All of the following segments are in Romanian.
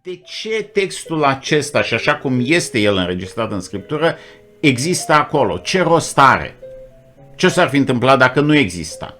De ce textul acesta, și așa cum este el înregistrat în Scriptură, există acolo? Ce rost are? Ce s-ar fi întâmplat dacă nu exista?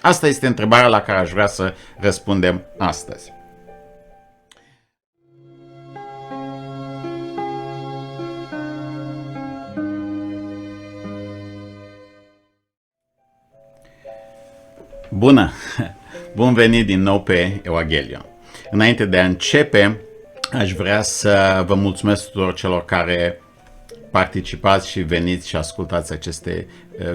Asta este întrebarea la care aș vrea să răspundem astăzi. Bună! Bun venit din nou pe Evanghelia. Înainte de a începe, aș vrea să vă mulțumesc tuturor celor care participați și veniți și ascultați aceste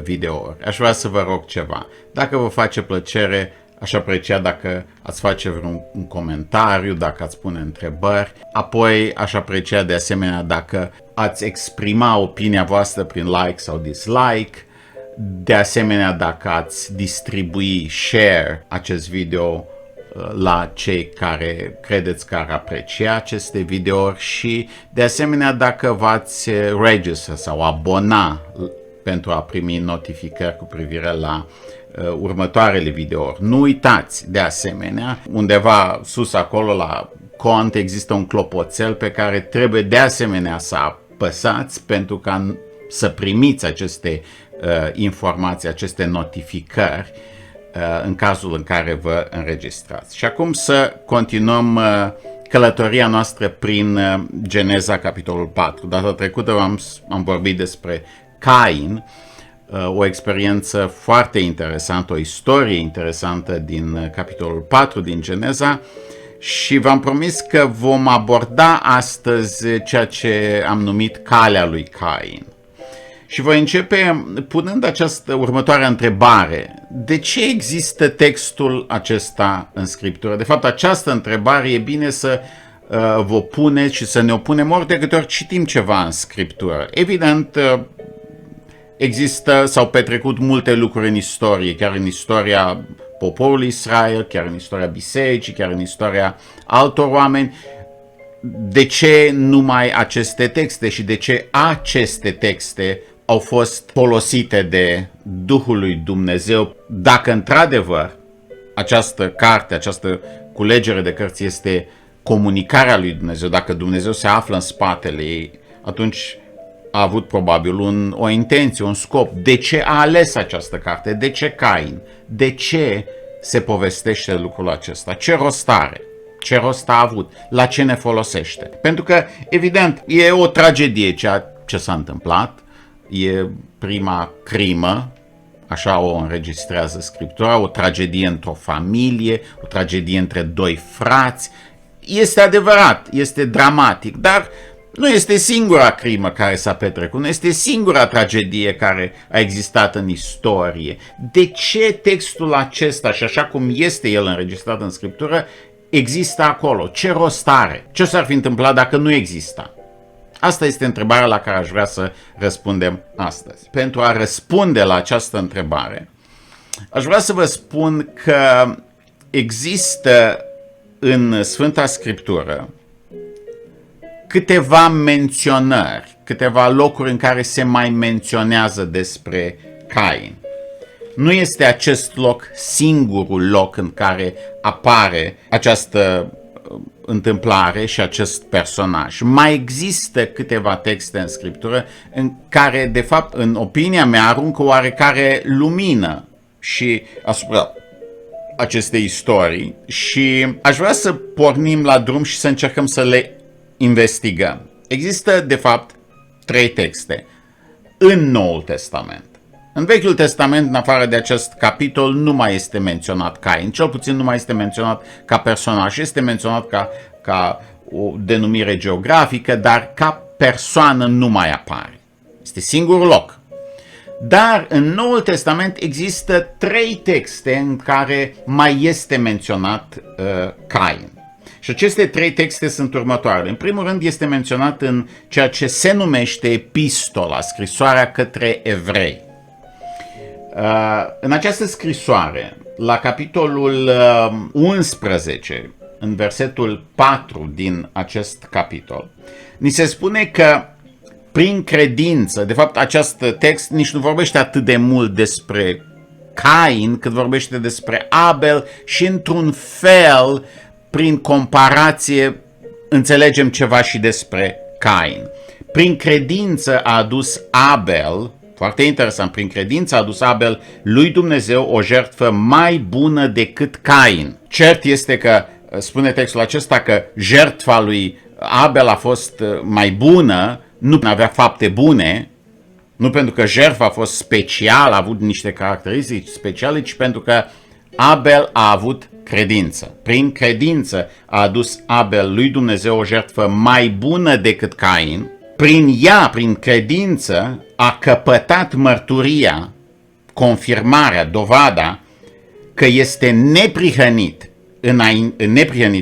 videouri. Aș vrea să vă rog ceva. Dacă vă face plăcere, aș aprecia dacă ați face vreun comentariu, dacă ați pune întrebări. Apoi aș aprecia de asemenea dacă ați exprima opinia voastră prin like sau dislike. De asemenea, dacă ați distribui, share acest video la cei care credeți că ar aprecia aceste videouri și de asemenea dacă v-ați registra sau abona pentru a primi notificări cu privire la următoarele videouri. Nu uitați, de asemenea, undeva sus acolo la cont există un clopoțel pe care trebuie de asemenea să apăsați pentru ca să primiți aceste informații, aceste notificări în cazul în care vă înregistrați. Și acum să continuăm călătoria noastră prin Geneza, capitolul 4. Data trecută am vorbit despre Cain, o experiență foarte interesantă, o istorie interesantă din capitolul 4 din Geneza și v-am promis că vom aborda astăzi ceea ce am numit calea lui Cain. Și voi începe punând această următoare întrebare. De ce există textul acesta în Scriptură? De fapt, această întrebare e bine să vă puneți și să ne o punem ori de câte ori citim ceva în Scriptură. Evident, s-au petrecut multe lucruri în istorie, chiar în istoria poporului Israel, chiar în istoria bisericii, chiar în istoria altor oameni. De ce numai aceste texte și de ce aceste texte au fost folosite de Duhul lui Dumnezeu, dacă într-adevăr această carte, această culegere de cărți este comunicarea lui Dumnezeu, dacă Dumnezeu se află în spatele ei, atunci a avut probabil o intenție, un scop. De ce a ales această carte? De ce Cain? De ce se povestește lucrul acesta? Ce rost are? Ce rost a avut? La ce ne folosește? Pentru că, evident, e o tragedie ceea ce s-a întâmplat. E prima crimă, așa o înregistrează Scriptura, o tragedie într-o familie, o tragedie între doi frați. Este adevărat, este dramatic, dar nu este singura crimă care s-a petrecut, nu este singura tragedie care a existat în istorie. De ce textul acesta, și așa cum este el înregistrat în Scriptură, există acolo? Ce rost are? Ce s-ar fi întâmplat dacă nu exista? Asta este întrebarea la care aș vrea să răspundem astăzi. Pentru a răspunde la această întrebare, aș vrea să vă spun că există în Sfânta Scriptură câteva menționări, câteva locuri în care se mai menționează despre Cain. Nu este acest loc singurul loc în care apare această întâmplare și acest personaj. Mai există câteva texte în Scriptură în care, de fapt, în opinia mea, aruncă oarecare lumină și asupra acestei istorii și aș vrea să pornim la drum și să încercăm să le investigăm. Există, de fapt, 3 texte în Noul Testament. În Vechiul Testament, în afară de acest capitol, nu mai este menționat Cain, cel puțin nu mai este menționat ca personaj, este menționat ca o denumire geografică, dar ca persoană nu mai apare. Este singurul loc. Dar în Noul Testament există 3 texte în care mai este menționat Cain. Și aceste 3 texte sunt următoarele. În primul rând este menționat în ceea ce se numește epistola, scrisoarea către evrei. În această scrisoare, la capitolul 11, în versetul 4 din acest capitol, ni se spune că prin credință, de fapt acest text nici nu vorbește atât de mult despre Cain, cât vorbește despre Abel și într-un fel, prin comparație, înțelegem ceva și despre Cain. Prin credință a adus Abel, foarte interesant, prin credință a adus Abel lui Dumnezeu o jertfă mai bună decât Cain. Cert este că, spune textul acesta, că jertfa lui Abel a fost mai bună, nu avea fapte bune, nu pentru că jertfa a fost specială, a avut niște caracteristici speciale, ci pentru că Abel a avut credință. Prin credință a adus Abel lui Dumnezeu o jertfă mai bună decât Cain. Prin ea, prin credință, a căpătat mărturia, confirmarea, dovada că este neprihănit,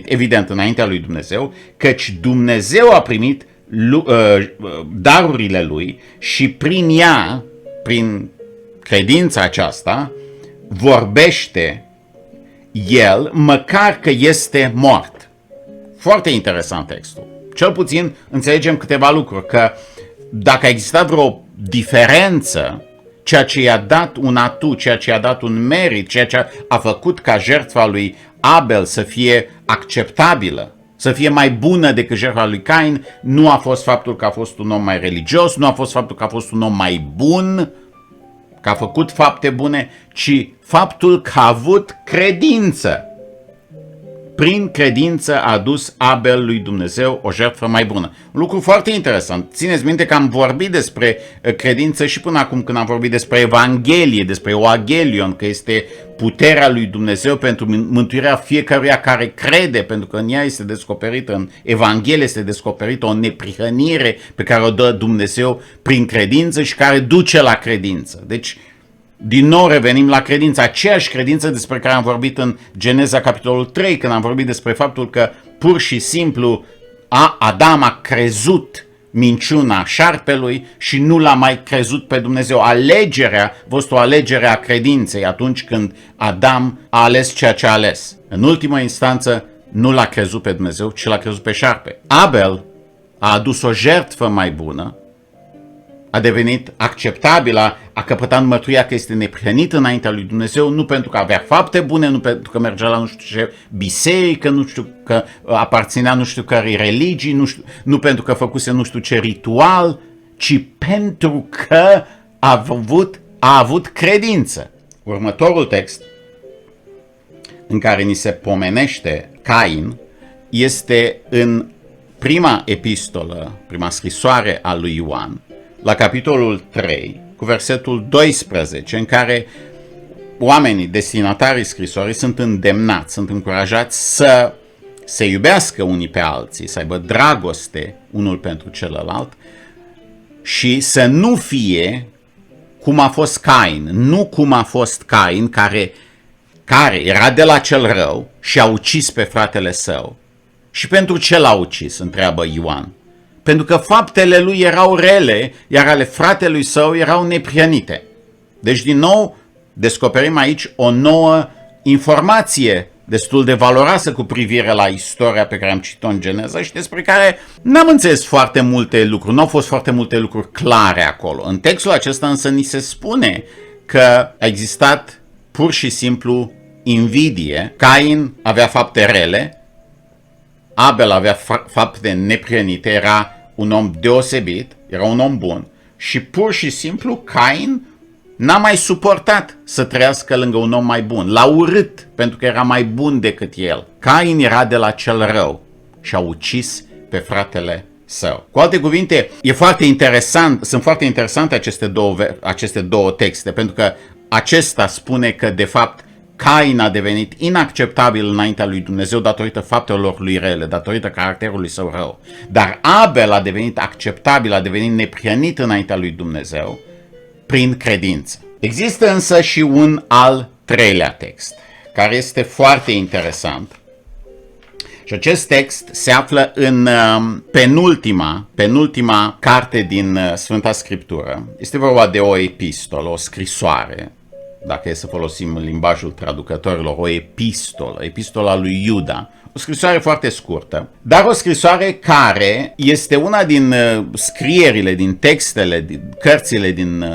evident, înaintea lui Dumnezeu, căci Dumnezeu a primit darurile lui și prin ea, prin credința aceasta, vorbește el, măcar că este mort. Foarte interesant textul. Cel puțin înțelegem câteva lucruri, că dacă a existat vreo diferență, ceea ce i-a dat un atu, ceea ce i-a dat un merit, ceea ce a făcut ca jertfa lui Abel să fie acceptabilă, să fie mai bună decât jertfa lui Cain, nu a fost faptul că a fost un om mai religios, nu a fost faptul că a fost un om mai bun, că a făcut fapte bune, ci faptul că a avut credință. Prin credință a adus Abel lui Dumnezeu o jertfă mai bună. Un lucru foarte interesant. Țineți minte că am vorbit despre credință și până acum când am vorbit despre Evanghelie, despre Evangelion, că este puterea lui Dumnezeu pentru mântuirea fiecăruia care crede, pentru că în ea este descoperită, în Evanghelie este descoperită o neprihănire pe care o dă Dumnezeu prin credință și care duce la credință. Deci, din nou revenim la credință, aceeași credință despre care am vorbit în Geneza capitolul 3, când am vorbit despre faptul că pur și simplu Adam a crezut minciuna șarpelui și nu l-a mai crezut pe Dumnezeu. Alegerea a fost o alegere a credinței atunci când Adam a ales ceea ce a ales. În ultimă instanță nu l-a crezut pe Dumnezeu, ci l-a crezut pe șarpe. Abel a adus o jertfă mai bună, a devenit acceptabilă, a căpătat mărturia că este neprihănit înaintea lui Dumnezeu, nu pentru că avea fapte bune, nu pentru că mergea la nu știu ce biserică, nu știu că aparținea nu știu cărei religii, nu pentru că făcuse nu știu ce ritual, ci pentru că a avut credință. Următorul text în care ni se pomenește Cain este în prima epistolă, prima scrisoare a lui Ioan, la capitolul 3, cu versetul 12, în care oamenii destinatarii scrisorii sunt îndemnați, sunt încurajați să se iubească unii pe alții, să aibă dragoste unul pentru celălalt și să nu fie cum a fost Cain, nu cum a fost Cain care era de la cel rău și a ucis pe fratele său. Și pentru ce l-a ucis, întreabă Ioan? Pentru că faptele lui erau rele, iar ale fratelui său erau neprihănite. Deci, din nou, descoperim aici o nouă informație destul de valoroasă cu privire la istoria pe care am citit-o în Geneza și despre care n-am înțeles foarte multe lucruri, nu au fost foarte multe lucruri clare acolo. În textul acesta însă ni se spune că a existat pur și simplu invidie. Cain avea fapte rele, Abel avea fapte neprihănite, era un om deosebit, era un om bun și pur și simplu Cain n-a mai suportat să trăiască lângă un om mai bun. L-a urât pentru că era mai bun decât el. Cain era de la cel rău și a ucis pe fratele său. Cu alte cuvinte, sunt foarte interesante aceste două texte, pentru că acesta spune că de fapt Cain a devenit inacceptabil înaintea lui Dumnezeu datorită faptelor lui rele, datorită caracterului său rău. Dar Abel a devenit acceptabil, a devenit neprihănit înaintea lui Dumnezeu prin credință. Există însă și un al treilea text, care este foarte interesant. Și acest text se află în penultima carte din Sfânta Scriptură. Este vorba de o epistolă, o scrisoare, dacă e să folosim limbajul traducătorilor, o epistolă, epistola lui Iuda. O scrisoare foarte scurtă, dar o scrisoare care este una din scrierile, din textele, din cărțile din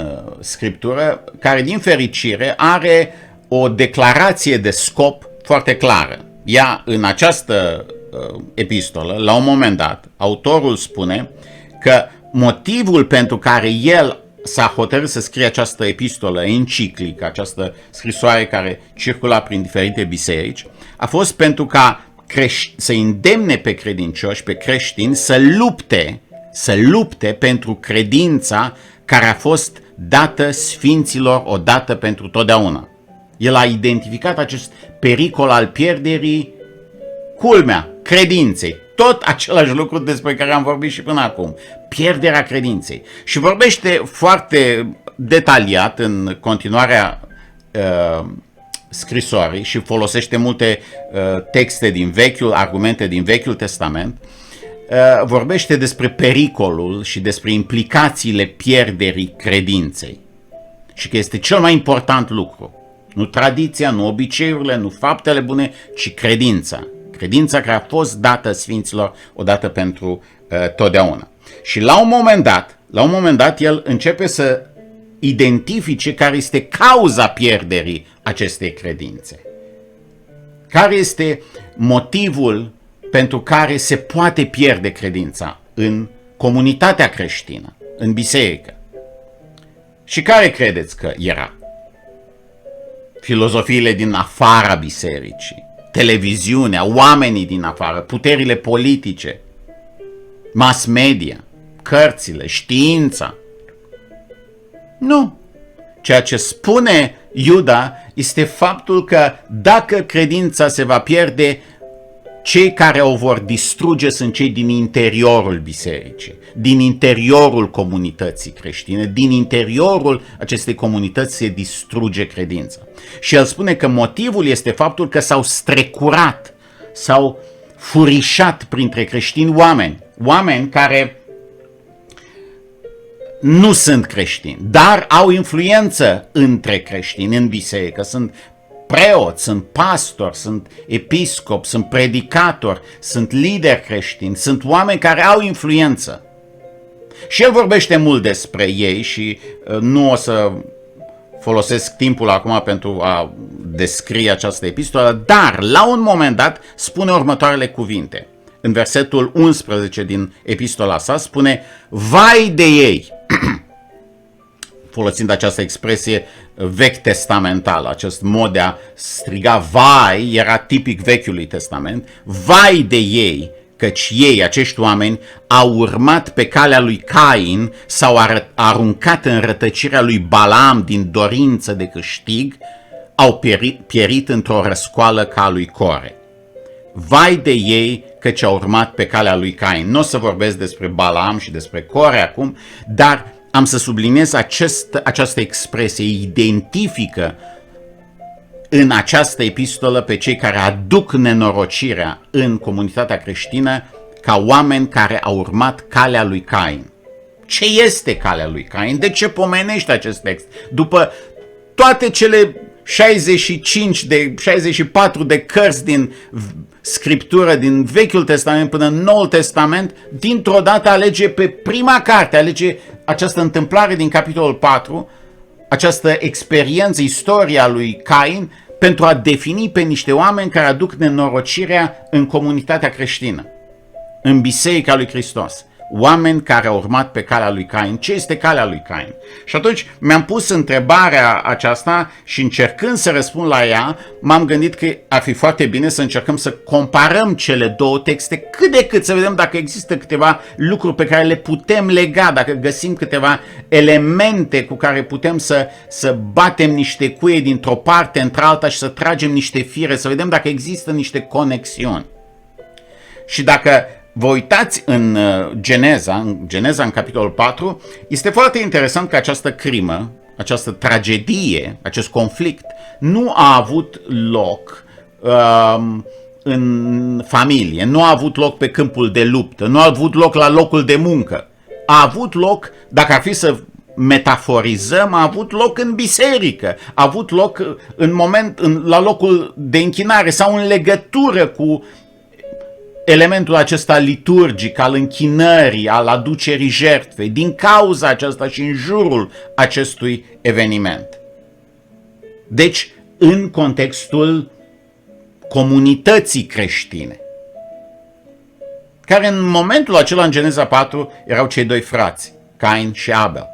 Scriptură, care din fericire are o declarație de scop foarte clară. Ea, în această epistolă, la un moment dat, autorul spune că motivul pentru care el s-a hotărât să scrie această epistolă enciclică, această scrisoare care circula prin diferite biserici, a fost pentru ca să îndemne pe credincioși, pe creștini, să lupte pentru credința care a fost dată sfinților odată pentru totdeauna. El a identificat acest pericol al pierderii, culmea, credinței. Tot același lucru despre care am vorbit și până acum. Pierderea credinței. Și vorbește foarte detaliat în continuarea scrisorii și folosește multe texte din argumente din Vechiul Testament. Vorbește despre pericolul și despre implicațiile pierderii credinței. Și că este cel mai important lucru. Nu tradiția, nu obiceiurile, nu faptele bune, ci credința. Credința care a fost dată sfinților odată pentru totdeauna. Și la un moment dat, el începe să identifice care este cauza pierderii acestei credințe. Care este motivul pentru care se poate pierde credința în comunitatea creștină, în biserică. Și care credeți că era? Filozofiile din afara bisericii, televiziunea, oamenii din afară, puterile politice, mass media, cărțile, știința. Nu. Ceea ce spune Iuda este faptul că dacă credința se va pierde, cei care o vor distruge sunt cei din interiorul bisericii, din interiorul comunității creștine, din interiorul acestei comunități se distruge credința. Și el spune că motivul este faptul că s-au strecurat, s-au furișat printre creștini oameni care nu sunt creștini, dar au influență între creștini în biserică, sunt preoți, sunt pastori, sunt episcopi, sunt predicatori, sunt lideri creștini, sunt oameni care au influență. Și el vorbește mult despre ei și nu o să folosesc timpul acum pentru a descrie această epistolă, dar la un moment dat spune următoarele cuvinte. În versetul 11 din epistola sa spune: vai de ei! Folosind această expresie vechi testamentală, acest mod de a striga vai era tipic Vechiului Testament. Vai de ei, căci ei, acești oameni, au urmat pe calea lui Cain, s-au aruncat în rătăcirea lui Balaam din dorință de câștig, au pierit într-o răscoală ca a lui Core. Vai de ei, căci au urmat pe calea lui Cain. Nu o să vorbesc despre Balaam și despre Core acum, dar am să subliniez această expresie, identifică în această epistolă pe cei care aduc nenorocirea în comunitatea creștină ca oameni care au urmat calea lui Cain. Ce este calea lui Cain? De ce pomenește acest text? După toate cele 64 de cărți din Scriptură, din Vechiul Testament până în Noul Testament, dintr-o dată alege pe prima carte, alege această întâmplare din capitolul 4, această experiență, istoria lui Cain, pentru a defini pe niște oameni care aduc nenorocirea în comunitatea creștină, în Biserica lui Hristos. Oameni care au urmat pe calea lui Cain. Ce este calea lui Cain? Și atunci mi-am pus întrebarea aceasta și încercând să răspund la ea, m-am gândit că ar fi foarte bine să încercăm să comparăm cele două texte cât de cât, să vedem dacă există câteva lucruri pe care le putem lega, dacă găsim câteva elemente cu care putem să batem niște cuie dintr-o parte într-alta și să tragem niște fire, să vedem dacă există niște conexiuni. Și dacă vă uitați în Geneza, în capitolul 4, este foarte interesant că această crimă, această tragedie, acest conflict, nu a avut loc în familie, nu a avut loc pe câmpul de luptă, nu a avut loc la locul de muncă. A avut loc, dacă ar fi să metaforizăm, a avut loc în biserică, a avut loc la locul de închinare sau în legătură cu elementul acesta liturgic al închinării, al aducerii jertfei, din cauza aceasta și în jurul acestui eveniment. Deci, în contextul comunității creștine. care în momentul acela, în Geneza 4, erau cei doi frați, Cain și Abel.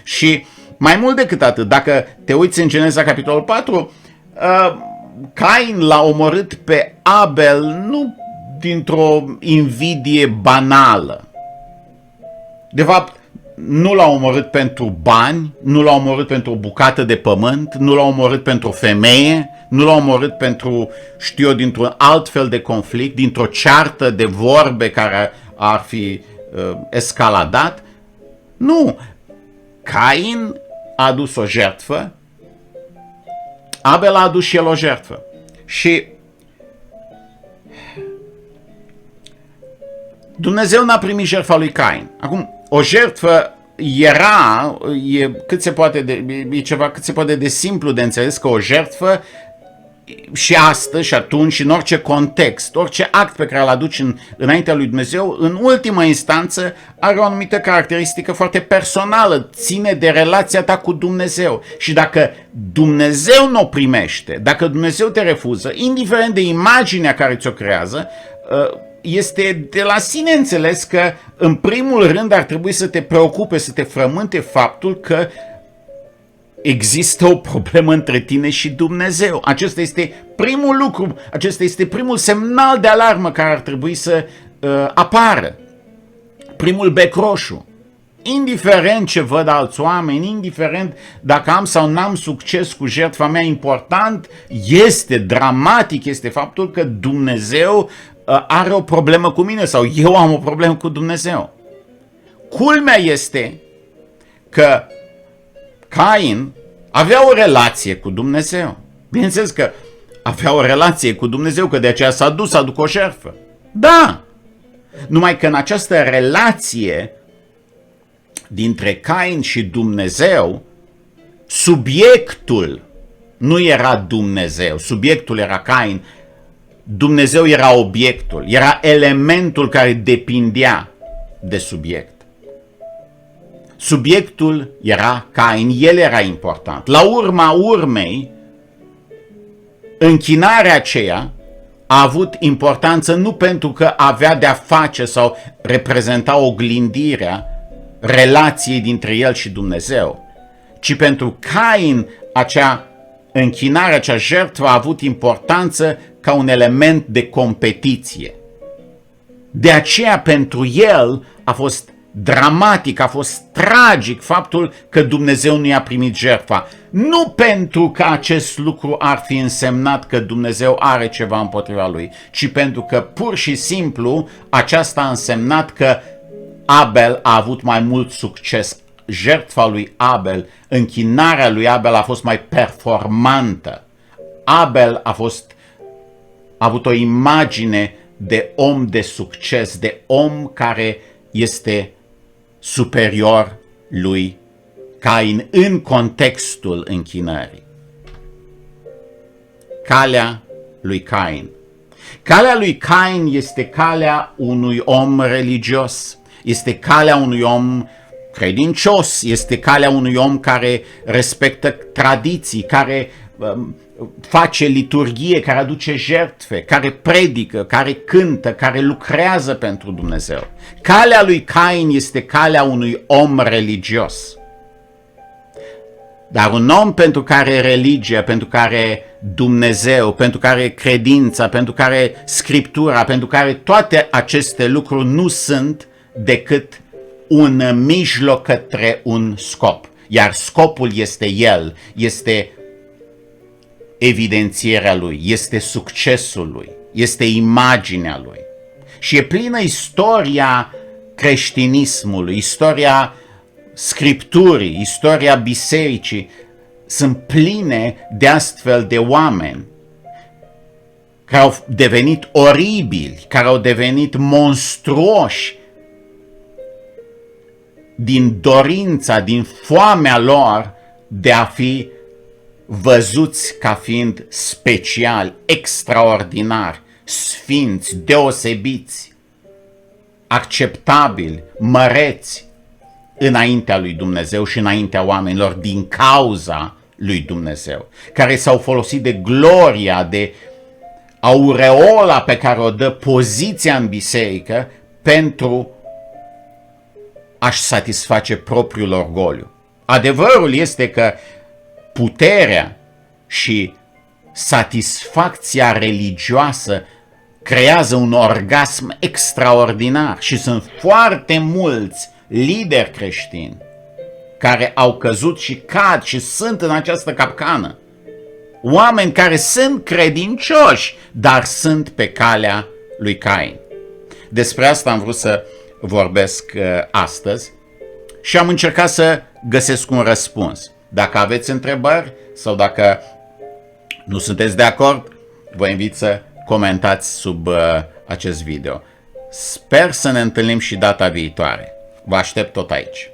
Și mai mult decât atât, dacă te uiți în Geneza capitolul 4, Cain l-a omorât pe Abel nu dintr-o invidie banală. De fapt, nu l-a omorât pentru bani, nu l-a omorât pentru o bucată de pământ, nu l-a omorât pentru o femeie, nu l-a omorât pentru, știu eu, dintr-un alt fel de conflict, dintr-o ceartă de vorbe care ar fi escaladat. Nu! Cain a adus o jertfă, Abel a adus și el o jertfă. Și Dumnezeu n-a primit jertfa lui Cain. Acum, o jertfă e ceva cât se poate de simplu de înțeles, că o jertfă și astăzi și atunci și în orice context, orice act pe care îl aduci înaintea lui Dumnezeu, în ultimă instanță are o anumită caracteristică foarte personală, ține de relația ta cu Dumnezeu. Și dacă Dumnezeu nu o primește, dacă Dumnezeu te refuză, indiferent de imaginea care ți-o creează, este de la sine înțeles că în primul rând ar trebui să te preocupe, să te frământe faptul că există o problemă între tine și Dumnezeu. Acesta este primul lucru, acesta este primul semnal de alarmă care ar trebui să apară. Primul bec roșu. Indiferent ce văd alți oameni, indiferent dacă am sau n-am succes cu jertfa mea, important este, dramatic este faptul că Dumnezeu are o problemă cu mine sau eu am o problemă cu Dumnezeu. Culmea este că Cain avea o relație cu Dumnezeu. Bineînțeles că avea o relație cu Dumnezeu, că de aceea s-a dus să aducă o jertfă. Da! Numai că în această relație dintre Cain și Dumnezeu, subiectul nu era Dumnezeu, subiectul era Cain, Dumnezeu era obiectul, era elementul care depindea de subiect. Subiectul era Cain, el era important. La urma urmei, închinarea aceea a avut importanță nu pentru că avea de-a face sau reprezenta oglindirea relației dintre el și Dumnezeu, ci pentru Cain acea închinare, acea jertfă a avut importanță ca un element de competiție. De aceea pentru el a fost dramatic, a fost tragic faptul că Dumnezeu nu i-a primit jertfa. Nu pentru că acest lucru ar fi însemnat că Dumnezeu are ceva împotriva lui, ci pentru că pur și simplu aceasta a însemnat că Abel a avut mai mult succes. Jertfa lui Abel, închinarea lui Abel a fost mai performantă. Abel a avut o imagine de om de succes, de om care este superior lui Cain în contextul închinării. Calea lui Cain. Calea lui Cain este calea unui om religios, este calea unui om credincios, este calea unui om care respectă tradiții, care face liturghie, care aduce jertfe, care predică, care cântă, care lucrează pentru Dumnezeu. Calea lui Cain este calea unui om religios. Dar un om pentru care religia, pentru care Dumnezeu, pentru care credința, pentru care Scriptura, pentru care toate aceste lucruri nu sunt decât un mijloc către un scop. Iar scopul este el, este evidențierea lui, este succesul lui, este imaginea lui. Și e plină istoria creștinismului, istoria Scripturii, istoria bisericii, sunt pline de astfel de oameni care au devenit oribili, care au devenit monstruoși din dorința, din foamea lor de a fi văzuți ca fiind speciali, extraordinari, sfinți, deosebiți, acceptabili, măreți înaintea lui Dumnezeu și înaintea oamenilor din cauza lui Dumnezeu, care s-au folosit de gloria, de aureola pe care o dă poziția în biserică pentru a-și satisface propriul orgoliu. Adevărul este că puterea și satisfacția religioasă creează un orgasm extraordinar și sunt foarte mulți lideri creștini care au căzut și cad și sunt în această capcană. Oameni care sunt credincioși, dar sunt pe calea lui Cain. Despre asta am vrut să vorbesc astăzi și am încercat să găsesc un răspuns. Dacă aveți întrebări sau dacă nu sunteți de acord, vă invit să comentați sub acest video. Sper să ne întâlnim și data viitoare. Vă aștept tot aici.